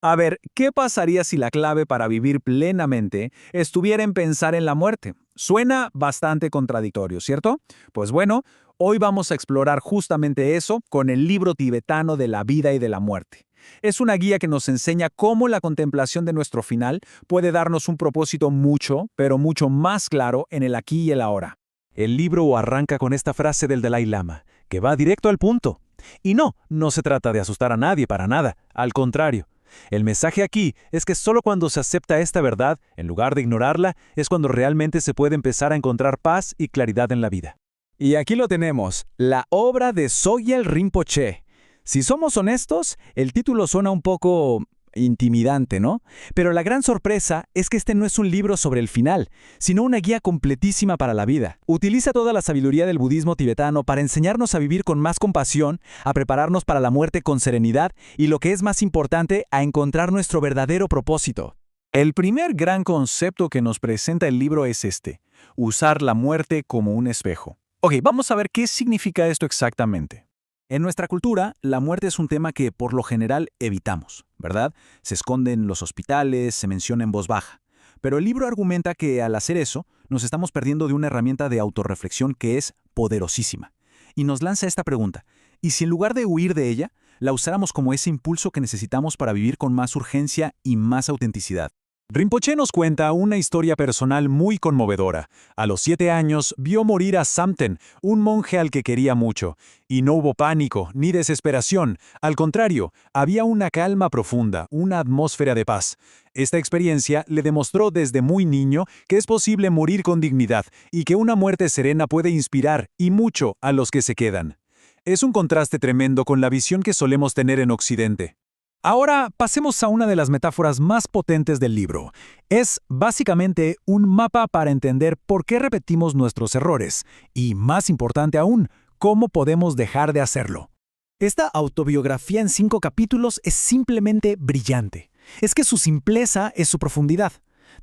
A ver, ¿qué pasaría si la clave para vivir plenamente estuviera en pensar en la muerte? Suena bastante contradictorio, ¿cierto? Pues bueno, hoy vamos a explorar justamente eso con el libro tibetano de la vida y de la muerte. Es una guía que nos enseña cómo la contemplación de nuestro final puede darnos un propósito mucho, pero mucho más claro en el aquí y el ahora. El libro arranca con esta frase del Dalai Lama, que va directo al punto. Y no se trata de asustar a nadie para nada, al contrario. El mensaje aquí es que solo cuando se acepta esta verdad, en lugar de ignorarla, es cuando realmente se puede empezar a encontrar paz y claridad en la vida. Y aquí lo tenemos, la obra de Sogyal Rinpoche. Si somos honestos, el título suena un poco intimidante, ¿no? Pero la gran sorpresa es que este no es un libro sobre el final, sino una guía completísima para la vida. Utiliza toda la sabiduría del budismo tibetano para enseñarnos a vivir con más compasión, a prepararnos para la muerte con serenidad y, lo que es más importante, a encontrar nuestro verdadero propósito. El primer gran concepto que nos presenta el libro es este: usar la muerte como un espejo. Ok, vamos a ver qué significa esto exactamente. En nuestra cultura, la muerte es un tema que por lo general evitamos, ¿verdad? Se esconde en los hospitales, se menciona en voz baja. Pero el libro argumenta que al hacer eso, nos estamos perdiendo de una herramienta de autorreflexión que es poderosísima. Y nos lanza esta pregunta: ¿y si en lugar de huir de ella, la usáramos como ese impulso que necesitamos para vivir con más urgencia y más autenticidad? Rinpoche nos cuenta una historia personal muy conmovedora. A los 7 años vio morir a Samten, un monje al que quería mucho. Y no hubo pánico ni desesperación. Al contrario, había una calma profunda, una atmósfera de paz. Esta experiencia le demostró desde muy niño que es posible morir con dignidad y que una muerte serena puede inspirar, y mucho, a los que se quedan. Es un contraste tremendo con la visión que solemos tener en Occidente. Ahora pasemos a una de las metáforas más potentes del libro. Es básicamente un mapa para entender por qué repetimos nuestros errores y, más importante aún, cómo podemos dejar de hacerlo. Esta autobiografía en 5 capítulos es simplemente brillante. Es que su simpleza es su profundidad.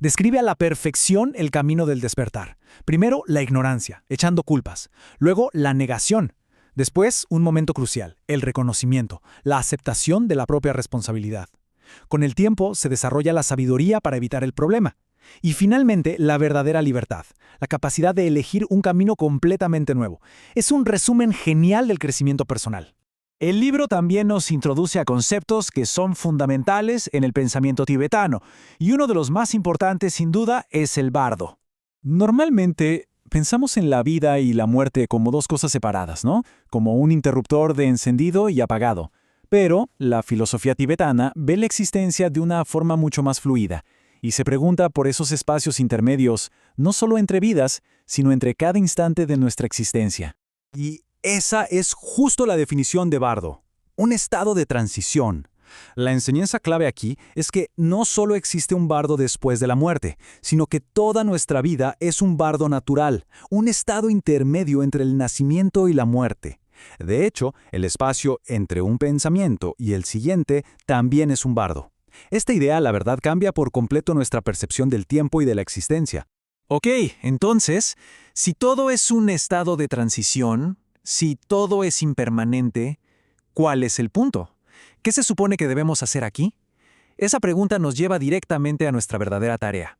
Describe a la perfección el camino del despertar. Primero, la ignorancia, echando culpas. Luego, la negación. Después, un momento crucial, el reconocimiento, la aceptación de la propia responsabilidad. Con el tiempo se desarrolla la sabiduría para evitar el problema. Y finalmente, la verdadera libertad, la capacidad de elegir un camino completamente nuevo. Es un resumen genial del crecimiento personal. El libro también nos introduce a conceptos que son fundamentales en el pensamiento tibetano, y uno de los más importantes, sin duda, es el bardo. Normalmente, pensamos en la vida y la muerte como dos cosas separadas, ¿no? Como un interruptor de encendido y apagado. Pero la filosofía tibetana ve la existencia de una forma mucho más fluida y se pregunta por esos espacios intermedios, no solo entre vidas, sino entre cada instante de nuestra existencia. Y esa es justo la definición de bardo, un estado de transición. La enseñanza clave aquí es que no solo existe un bardo después de la muerte, sino que toda nuestra vida es un bardo natural, un estado intermedio entre el nacimiento y la muerte. De hecho, el espacio entre un pensamiento y el siguiente también es un bardo. Esta idea, la verdad, cambia por completo nuestra percepción del tiempo y de la existencia. Ok, entonces, si todo es un estado de transición, si todo es impermanente, ¿cuál es el punto? ¿Qué se supone que debemos hacer aquí? Esa pregunta nos lleva directamente a nuestra verdadera tarea.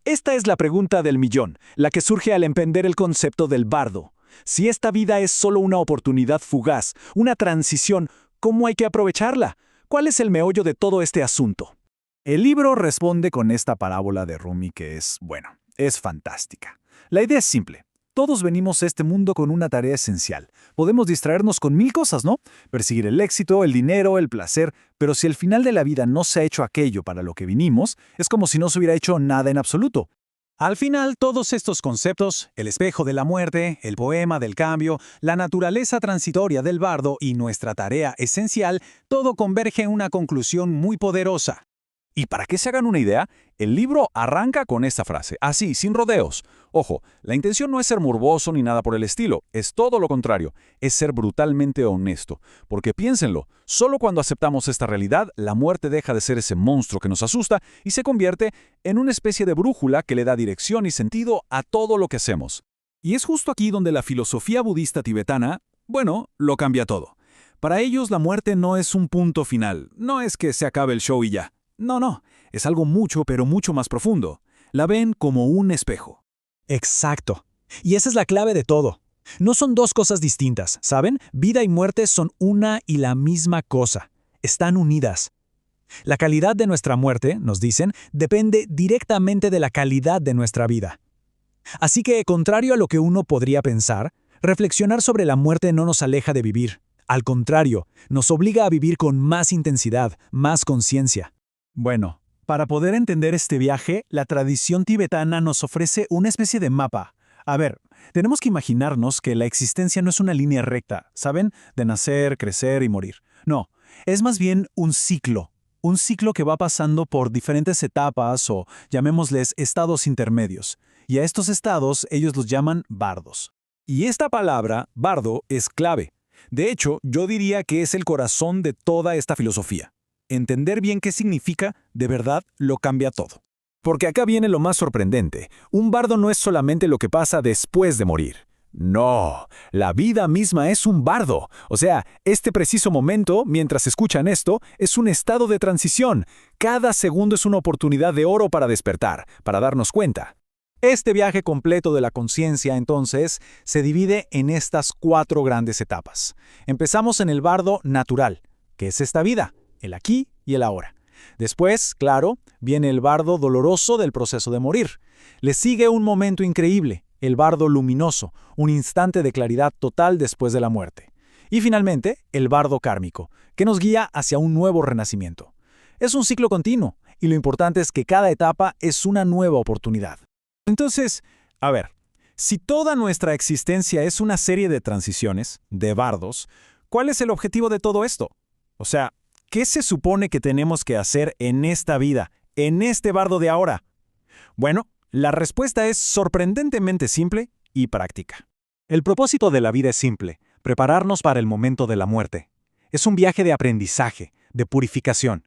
Esta es la pregunta del millón, la que surge al emprender el concepto del bardo. Si esta vida es solo una oportunidad fugaz, una transición, ¿cómo hay que aprovecharla? ¿Cuál es el meollo de todo este asunto? El libro responde con esta parábola de Rumi que es fantástica. La idea es simple. Todos venimos a este mundo con una tarea esencial. Podemos distraernos con 1000 cosas, ¿no? Perseguir el éxito, el dinero, el placer, pero si al final de la vida no se ha hecho aquello para lo que vinimos, es como si no se hubiera hecho nada en absoluto. Al final, todos estos conceptos, el espejo de la muerte, el poema del cambio, la naturaleza transitoria del bardo y nuestra tarea esencial, todo converge en una conclusión muy poderosa. Y para que se hagan una idea, el libro arranca con esta frase, así, sin rodeos. Ojo, la intención no es ser morboso ni nada por el estilo, es todo lo contrario, es ser brutalmente honesto. Porque piénsenlo, solo cuando aceptamos esta realidad, la muerte deja de ser ese monstruo que nos asusta y se convierte en una especie de brújula que le da dirección y sentido a todo lo que hacemos. Y es justo aquí donde la filosofía budista tibetana, lo cambia todo. Para ellos la muerte no es un punto final, no es que se acabe el show y ya. No, es algo mucho, pero mucho más profundo. La ven como un espejo. Exacto. Y esa es la clave de todo. No son dos cosas distintas, ¿saben? Vida y muerte son una y la misma cosa. Están unidas. La calidad de nuestra muerte, nos dicen, depende directamente de la calidad de nuestra vida. Así que, contrario a lo que uno podría pensar, reflexionar sobre la muerte no nos aleja de vivir. Al contrario, nos obliga a vivir con más intensidad, más conciencia. Bueno, para poder entender este viaje, la tradición tibetana nos ofrece una especie de mapa. A ver, tenemos que imaginarnos que la existencia no es una línea recta, ¿saben? De nacer, crecer y morir. No, es más bien un ciclo. Un ciclo que va pasando por diferentes etapas o, llamémosles, estados intermedios. Y a estos estados ellos los llaman bardos. Y esta palabra, bardo, es clave. De hecho, yo diría que es el corazón de toda esta filosofía. Entender bien qué significa, de verdad, lo cambia todo. Porque acá viene lo más sorprendente. Un bardo no es solamente lo que pasa después de morir. No, la vida misma es un bardo. O sea, este preciso momento, mientras escuchan esto, es un estado de transición. Cada segundo es una oportunidad de oro para despertar, para darnos cuenta. Este viaje completo de la conciencia, entonces, se divide en estas 4 grandes etapas. Empezamos en el bardo natural, que es esta vida, el aquí y el ahora. Después, claro, viene el bardo doloroso del proceso de morir. Le sigue un momento increíble, el bardo luminoso, un instante de claridad total después de la muerte. Y finalmente, el bardo kármico, que nos guía hacia un nuevo renacimiento. Es un ciclo continuo, y lo importante es que cada etapa es una nueva oportunidad. Entonces, a ver, si toda nuestra existencia es una serie de transiciones, de bardos, ¿cuál es el objetivo de todo esto? O sea, ¿qué se supone que tenemos que hacer en esta vida, en este bardo de ahora? Bueno, la respuesta es sorprendentemente simple y práctica. El propósito de la vida es simple, prepararnos para el momento de la muerte. Es un viaje de aprendizaje, de purificación.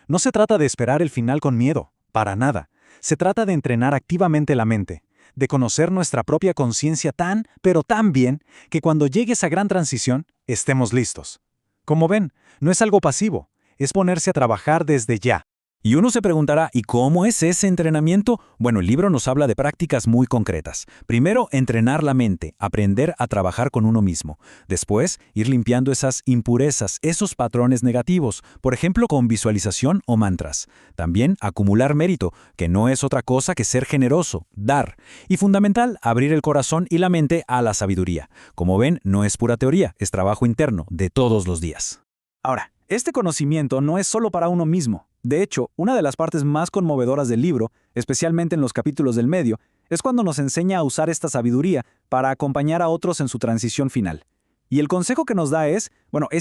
No se trata de esperar el final con miedo, para nada. Se trata de entrenar activamente la mente, de conocer nuestra propia conciencia tan, pero tan bien, que cuando llegue esa gran transición, estemos listos. Como ven, no es algo pasivo, es ponerse a trabajar desde ya. Y uno se preguntará, ¿y cómo es ese entrenamiento? Bueno, el libro nos habla de prácticas muy concretas. Primero, entrenar la mente, aprender a trabajar con uno mismo. Después, ir limpiando esas impurezas, esos patrones negativos, por ejemplo, con visualización o mantras. También, acumular mérito, que no es otra cosa que ser generoso, dar. Y fundamental, abrir el corazón y la mente a la sabiduría. Como ven, no es pura teoría, es trabajo interno, de todos los días. Ahora, este conocimiento no es solo para uno mismo. De hecho, una de las partes más conmovedoras del libro, especialmente en los capítulos del medio, es cuando nos enseña a usar esta sabiduría para acompañar a otros en su transición final. Y el consejo que nos da es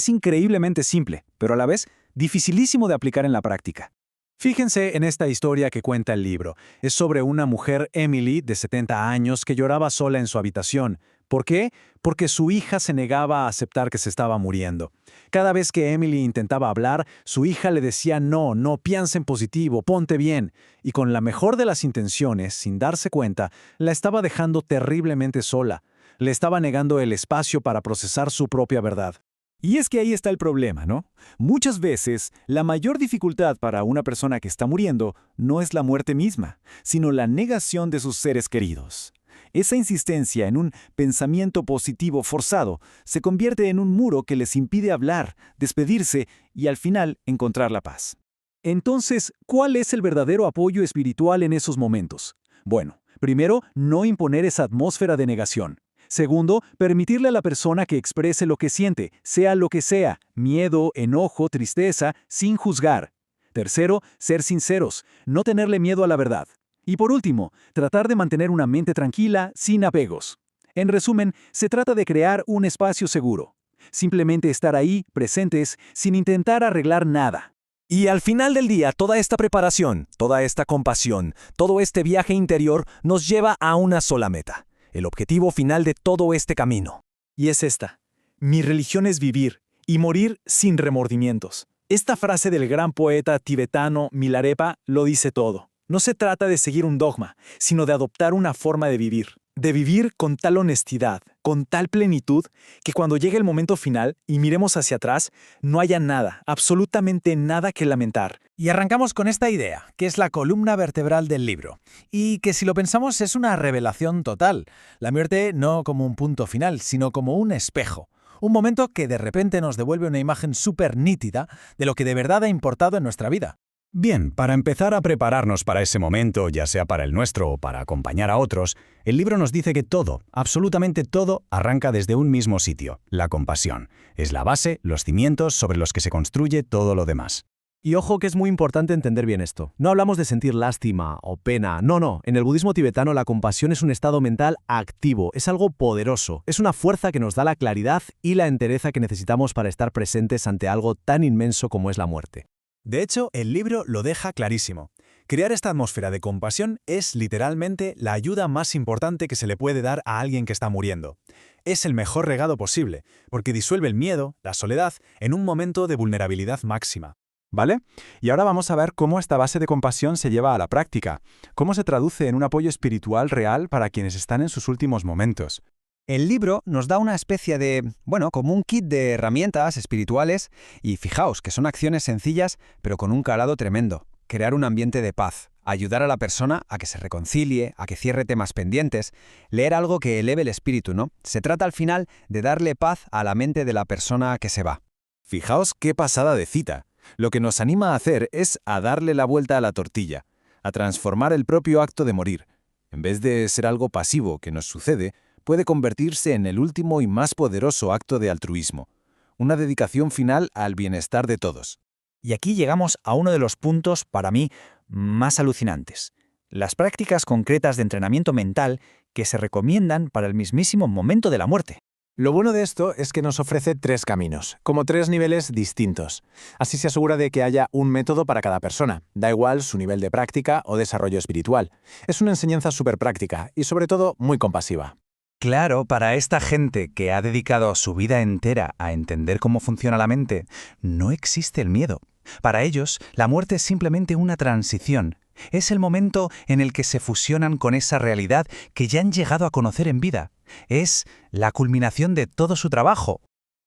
increíblemente simple, pero a la vez dificilísimo de aplicar en la práctica. Fíjense en esta historia que cuenta el libro. Es sobre una mujer, Emily, de 70 años, que lloraba sola en su habitación. ¿Por qué? Porque su hija se negaba a aceptar que se estaba muriendo. Cada vez que Emily intentaba hablar, su hija le decía no, piensa en positivo, ponte bien. Y con la mejor de las intenciones, sin darse cuenta, la estaba dejando terriblemente sola. Le estaba negando el espacio para procesar su propia verdad. Y es que ahí está el problema, ¿no? Muchas veces, la mayor dificultad para una persona que está muriendo no es la muerte misma, sino la negación de sus seres queridos. Esa insistencia en un pensamiento positivo forzado se convierte en un muro que les impide hablar, despedirse y al final encontrar la paz. Entonces, ¿cuál es el verdadero apoyo espiritual en esos momentos? Bueno, primero, no imponer esa atmósfera de negación. Segundo, permitirle a la persona que exprese lo que siente, sea lo que sea, miedo, enojo, tristeza, sin juzgar. Tercero, ser sinceros, no tenerle miedo a la verdad. Y por último, tratar de mantener una mente tranquila, sin apegos. En resumen, se trata de crear un espacio seguro. Simplemente estar ahí, presentes, sin intentar arreglar nada. Y al final del día, toda esta preparación, toda esta compasión, todo este viaje interior nos lleva a una sola meta. El objetivo final de todo este camino. Y es esta. Mi religión es vivir y morir sin remordimientos. Esta frase del gran poeta tibetano Milarepa lo dice todo. No se trata de seguir un dogma, sino de adoptar una forma de vivir con tal honestidad, con tal plenitud que cuando llegue el momento final y miremos hacia atrás, no haya nada, absolutamente nada que lamentar. Y arrancamos con esta idea, que es la columna vertebral del libro, y que si lo pensamos es una revelación total. La muerte no como un punto final, sino como un espejo. Un momento que de repente nos devuelve una imagen súper nítida de lo que de verdad ha importado en nuestra vida. Bien, para empezar a prepararnos para ese momento, ya sea para el nuestro o para acompañar a otros, el libro nos dice que todo, absolutamente todo, arranca desde un mismo sitio, la compasión. Es la base, los cimientos sobre los que se construye todo lo demás. Y ojo que es muy importante entender bien esto. No hablamos de sentir lástima o pena. No. En el budismo tibetano la compasión es un estado mental activo, es algo poderoso, es una fuerza que nos da la claridad y la entereza que necesitamos para estar presentes ante algo tan inmenso como es la muerte. De hecho, el libro lo deja clarísimo. Crear esta atmósfera de compasión es literalmente la ayuda más importante que se le puede dar a alguien que está muriendo. Es el mejor regalo posible, porque disuelve el miedo, la soledad, en un momento de vulnerabilidad máxima. ¿Vale? Y ahora vamos a ver cómo esta base de compasión se lleva a la práctica, cómo se traduce en un apoyo espiritual real para quienes están en sus últimos momentos. El libro nos da una especie de, como un kit de herramientas espirituales y fijaos que son acciones sencillas pero con un calado tremendo. Crear un ambiente de paz, ayudar a la persona a que se reconcilie, a que cierre temas pendientes, leer algo que eleve el espíritu, ¿no? Se trata al final de darle paz a la mente de la persona que se va. Fijaos qué pasada de cita. Lo que nos anima a hacer es a darle la vuelta a la tortilla, a transformar el propio acto de morir. En vez de ser algo pasivo que nos sucede, puede convertirse en el último y más poderoso acto de altruismo, una dedicación final al bienestar de todos. Y aquí llegamos a uno de los puntos, para mí, más alucinantes. Las prácticas concretas de entrenamiento mental que se recomiendan para el mismísimo momento de la muerte. Lo bueno de esto es que nos ofrece 3 caminos, como 3 niveles distintos. Así se asegura de que haya un método para cada persona, da igual su nivel de práctica o desarrollo espiritual. Es una enseñanza súper práctica y sobre todo muy compasiva. Claro, para esta gente que ha dedicado su vida entera a entender cómo funciona la mente, no existe el miedo. Para ellos, la muerte es simplemente una transición. Es el momento en el que se fusionan con esa realidad que ya han llegado a conocer en vida. Es la culminación de todo su trabajo.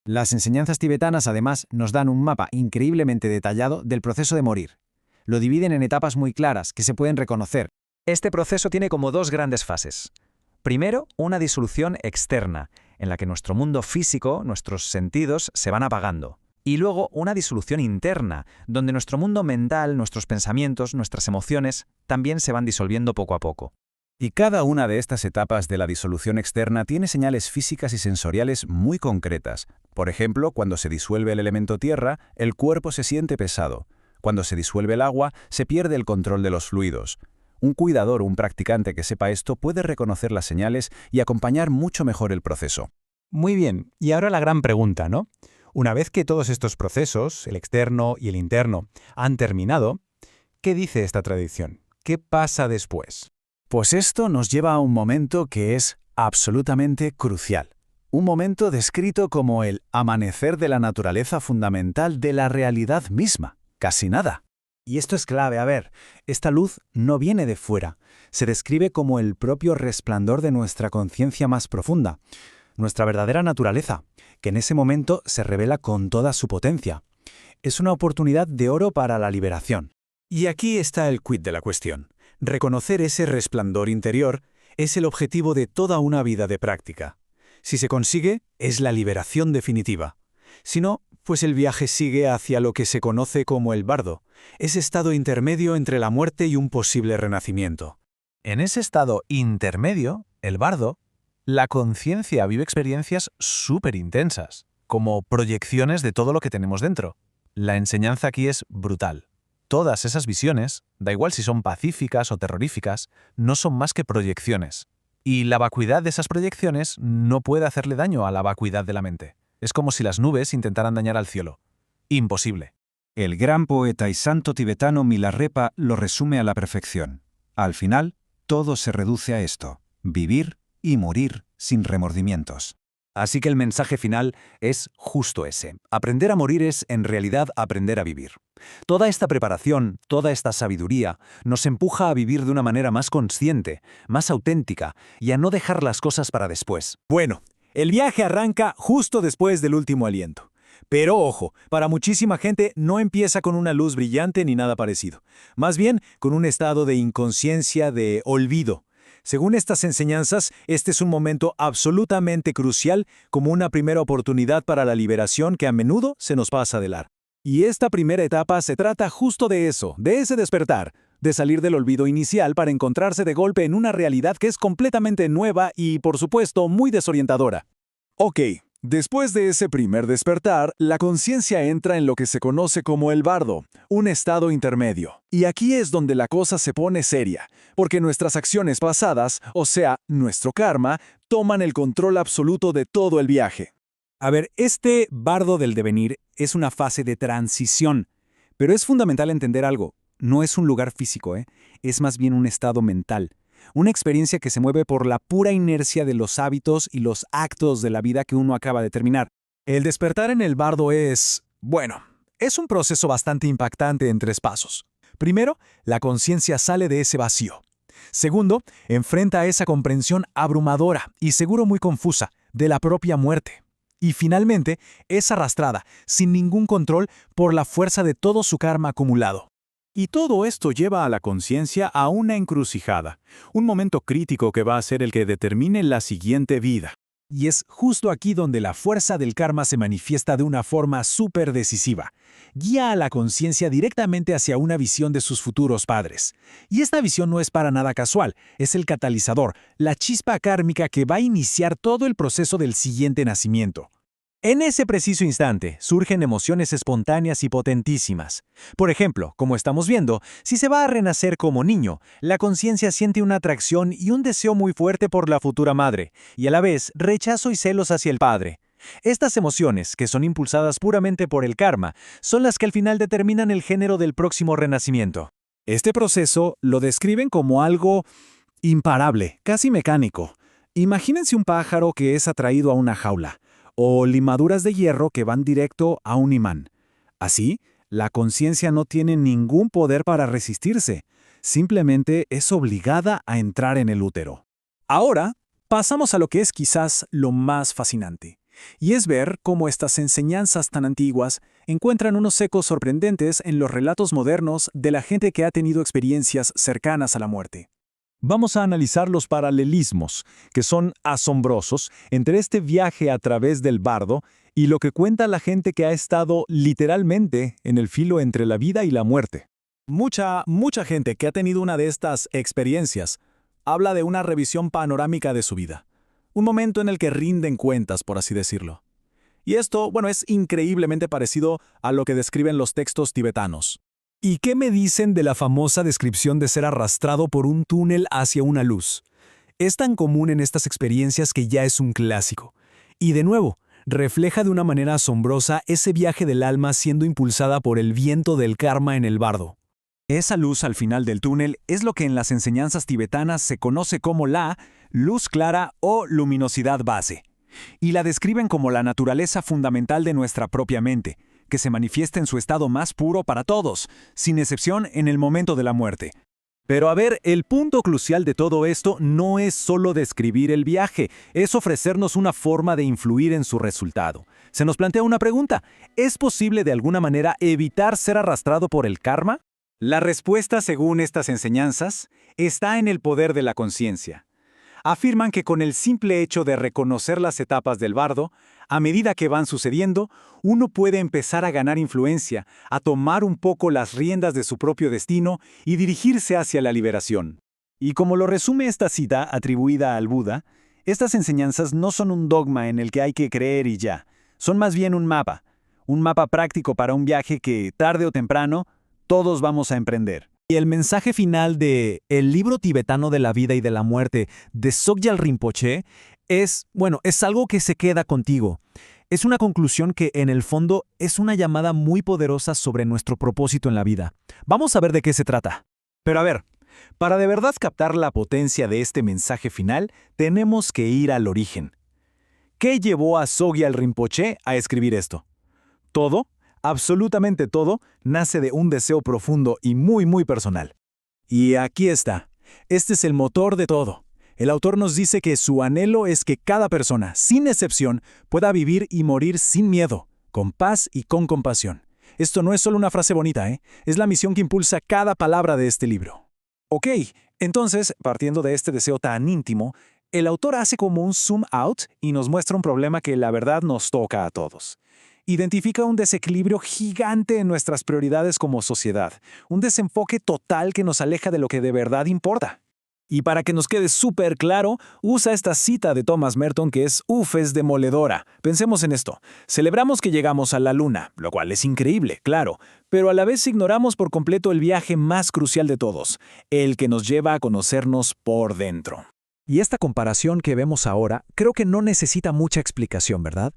Las enseñanzas tibetanas, además, nos dan un mapa increíblemente detallado del proceso de morir. Lo dividen en etapas muy claras que se pueden reconocer. Este proceso tiene como 2 grandes fases. Primero, una disolución externa, en la que nuestro mundo físico, nuestros sentidos, se van apagando. Y luego una disolución interna, donde nuestro mundo mental, nuestros pensamientos, nuestras emociones, también se van disolviendo poco a poco. Y cada una de estas etapas de la disolución externa tiene señales físicas y sensoriales muy concretas. Por ejemplo, cuando se disuelve el elemento tierra, el cuerpo se siente pesado. Cuando se disuelve el agua, se pierde el control de los fluidos. Un cuidador o un practicante que sepa esto puede reconocer las señales y acompañar mucho mejor el proceso. Muy bien, y ahora la gran pregunta, ¿no? Una vez que todos estos procesos, el externo y el interno, han terminado, ¿qué dice esta tradición? ¿Qué pasa después? Pues esto nos lleva a un momento que es absolutamente crucial. Un momento descrito como el amanecer de la naturaleza fundamental de la realidad misma. Casi nada. Y esto es clave, esta luz no viene de fuera. Se describe como el propio resplandor de nuestra conciencia más profunda, nuestra verdadera naturaleza, que en ese momento se revela con toda su potencia. Es una oportunidad de oro para la liberación. Y aquí está el quid de la cuestión. Reconocer ese resplandor interior es el objetivo de toda una vida de práctica. Si se consigue, es la liberación definitiva. Si no, pues el viaje sigue hacia lo que se conoce como el bardo, ese estado intermedio entre la muerte y un posible renacimiento. En ese estado intermedio, el bardo, la conciencia vive experiencias súper intensas, como proyecciones de todo lo que tenemos dentro. La enseñanza aquí es brutal. Todas esas visiones, da igual si son pacíficas o terroríficas, no son más que proyecciones. Y la vacuidad de esas proyecciones no puede hacerle daño a la vacuidad de la mente. Es como si las nubes intentaran dañar al cielo. Imposible. El gran poeta y santo tibetano Milarepa lo resume a la perfección. Al final, todo se reduce a esto: vivir y morir sin remordimientos. Así que el mensaje final es justo ese. Aprender a morir es, en realidad, aprender a vivir. Toda esta preparación, toda esta sabiduría, nos empuja a vivir de una manera más consciente, más auténtica, y a no dejar las cosas para después. Bueno, El viaje arranca justo después del último aliento. Pero ojo, para muchísima gente no empieza con una luz brillante ni nada parecido. Más bien con un estado de inconsciencia, de olvido. Según estas enseñanzas, este es un momento absolutamente crucial como una primera oportunidad para la liberación que a menudo se nos pasa de largo. Y esta primera etapa se trata justo de eso, de ese despertar, de salir del olvido inicial para encontrarse de golpe en una realidad que es completamente nueva y, por supuesto, muy desorientadora. Ok, después de ese primer despertar, la conciencia entra en lo que se conoce como el bardo, un estado intermedio. Y aquí es donde la cosa se pone seria, porque nuestras acciones pasadas, o sea, nuestro karma, toman el control absoluto de todo el viaje. A ver, este bardo del devenir es una fase de transición, pero es fundamental entender algo. No es un lugar físico, es más bien un estado mental. Una experiencia que se mueve por la pura inercia de los hábitos y los actos de la vida que uno acaba de terminar. El despertar en el bardo es un proceso bastante impactante en 3 pasos. Primero, la conciencia sale de ese vacío. Segundo, enfrenta esa comprensión abrumadora y seguro muy confusa de la propia muerte. Y finalmente, es arrastrada, sin ningún control, por la fuerza de todo su karma acumulado. Y todo esto lleva a la conciencia a una encrucijada, un momento crítico que va a ser el que determine la siguiente vida. Y es justo aquí donde la fuerza del karma se manifiesta de una forma súper decisiva. Guía a la conciencia directamente hacia una visión de sus futuros padres. Y esta visión no es para nada casual, es el catalizador, la chispa kármica que va a iniciar todo el proceso del siguiente nacimiento. En ese preciso instante surgen emociones espontáneas y potentísimas. Por ejemplo, como estamos viendo, si se va a renacer como niño, la conciencia siente una atracción y un deseo muy fuerte por la futura madre, y a la vez rechazo y celos hacia el padre. Estas emociones, que son impulsadas puramente por el karma, son las que al final determinan el género del próximo renacimiento. Este proceso lo describen como algo imparable, casi mecánico. Imagínense un pájaro que es atraído a una jaula, o limaduras de hierro que van directo a un imán. Así, la conciencia no tiene ningún poder para resistirse, simplemente es obligada a entrar en el útero. Ahora, pasamos a lo que es quizás lo más fascinante, y es ver cómo estas enseñanzas tan antiguas encuentran unos ecos sorprendentes en los relatos modernos de la gente que ha tenido experiencias cercanas a la muerte. Vamos a analizar los paralelismos, que son asombrosos, entre este viaje a través del bardo y lo que cuenta la gente que ha estado literalmente en el filo entre la vida y la muerte. Mucha gente que ha tenido una de estas experiencias habla de una revisión panorámica de su vida. Un momento en el que rinden cuentas, por así decirlo. Y esto, es increíblemente parecido a lo que describen los textos tibetanos. ¿Y qué me dicen de la famosa descripción de ser arrastrado por un túnel hacia una luz? Es tan común en estas experiencias que ya es un clásico. Y de nuevo, refleja de una manera asombrosa ese viaje del alma siendo impulsada por el viento del karma en el bardo. Esa luz al final del túnel es lo que en las enseñanzas tibetanas se conoce como la luz clara o luminosidad base. Y la describen como la naturaleza fundamental de nuestra propia mente, que se manifiesta en su estado más puro para todos, sin excepción en el momento de la muerte. Pero a ver, el punto crucial de todo esto no es solo describir el viaje, es ofrecernos una forma de influir en su resultado. Se nos plantea una pregunta: ¿es posible de alguna manera evitar ser arrastrado por el karma? La respuesta, según estas enseñanzas, está en el poder de la conciencia. Afirman que con el simple hecho de reconocer las etapas del bardo, a medida que van sucediendo, uno puede empezar a ganar influencia, a tomar un poco las riendas de su propio destino y dirigirse hacia la liberación. Y como lo resume esta cita atribuida al Buda, estas enseñanzas no son un dogma en el que hay que creer y ya, son más bien un mapa práctico para un viaje que, tarde o temprano, todos vamos a emprender. Y el mensaje final de El libro tibetano de la vida y de la muerte de Sogyal Rinpoche es algo que se queda contigo. Es una conclusión que, en el fondo, es una llamada muy poderosa sobre nuestro propósito en la vida. Vamos a ver de qué se trata. Pero a ver, para de verdad captar la potencia de este mensaje final, tenemos que ir al origen. ¿Qué llevó a Sogyal Rinpoche a escribir esto? Todo, absolutamente todo, nace de un deseo profundo y muy personal. Y aquí está. Este es el motor de todo. El autor nos dice que su anhelo es que cada persona, sin excepción, pueda vivir y morir sin miedo, con paz y con compasión. Esto no es solo una frase bonita, es la misión que impulsa cada palabra de este libro. Ok, entonces, partiendo de este deseo tan íntimo, el autor hace como un zoom out y nos muestra un problema que la verdad nos toca a todos. Identifica un desequilibrio gigante en nuestras prioridades como sociedad, un desenfoque total que nos aleja de lo que de verdad importa. Y para que nos quede súper claro, usa esta cita de Thomas Merton que es demoledora. Pensemos en esto. Celebramos que llegamos a la Luna, lo cual es increíble, claro, pero a la vez ignoramos por completo el viaje más crucial de todos, el que nos lleva a conocernos por dentro. Y esta comparación que vemos ahora creo que no necesita mucha explicación, ¿verdad?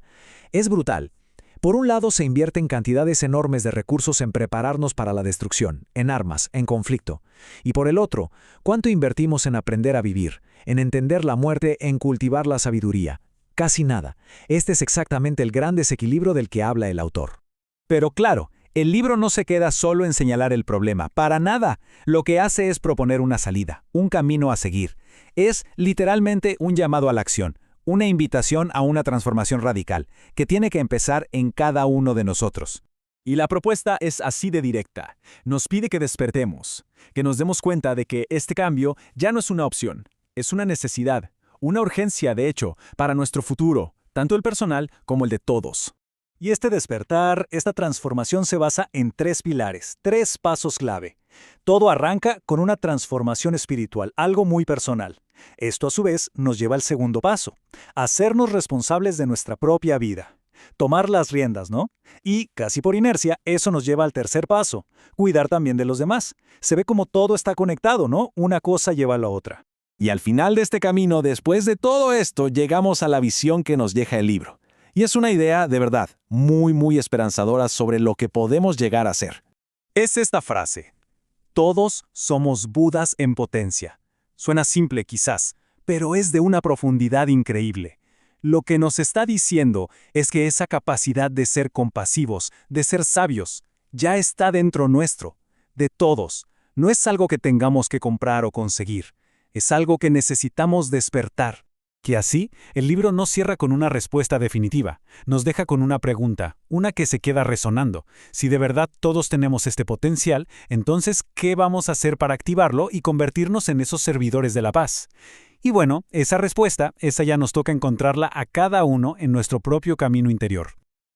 Es brutal. Por un lado, se invierten cantidades enormes de recursos en prepararnos para la destrucción, en armas, en conflicto. Y por el otro, ¿cuánto invertimos en aprender a vivir, en entender la muerte, en cultivar la sabiduría? Casi nada. Este es exactamente el gran desequilibrio del que habla el autor. Pero claro, el libro no se queda solo en señalar el problema, para nada. Lo que hace es proponer una salida, un camino a seguir. Es literalmente un llamado a la acción. Una invitación a una transformación radical, que tiene que empezar en cada uno de nosotros. Y la propuesta es así de directa. Nos pide que despertemos, que nos demos cuenta de que este cambio ya no es una opción, es una necesidad, una urgencia, de hecho, para nuestro futuro, tanto el personal como el de todos. Y este despertar, esta transformación se basa en 3 pilares, 3 pasos clave. Todo arranca con una transformación espiritual, algo muy personal. Esto a su vez nos lleva al segundo paso, hacernos responsables de nuestra propia vida. Tomar las riendas, ¿no? Y, casi por inercia, eso nos lleva al tercer paso, cuidar también de los demás. Se ve como todo está conectado, ¿no? Una cosa lleva a la otra. Y al final de este camino, después de todo esto, llegamos a la visión que nos deja el libro. Y es una idea, de verdad, muy esperanzadora sobre lo que podemos llegar a ser. Es esta frase: todos somos Budas en potencia. Suena simple quizás, pero es de una profundidad increíble. Lo que nos está diciendo es que esa capacidad de ser compasivos, de ser sabios, ya está dentro nuestro, de todos. No es algo que tengamos que comprar o conseguir, es algo que necesitamos despertar. Que así, el libro no cierra con una respuesta definitiva, nos deja con una pregunta, una que se queda resonando. Si de verdad todos tenemos este potencial, entonces, ¿qué vamos a hacer para activarlo y convertirnos en esos servidores de la paz? Y bueno, esa respuesta, esa ya nos toca encontrarla a cada uno en nuestro propio camino interior.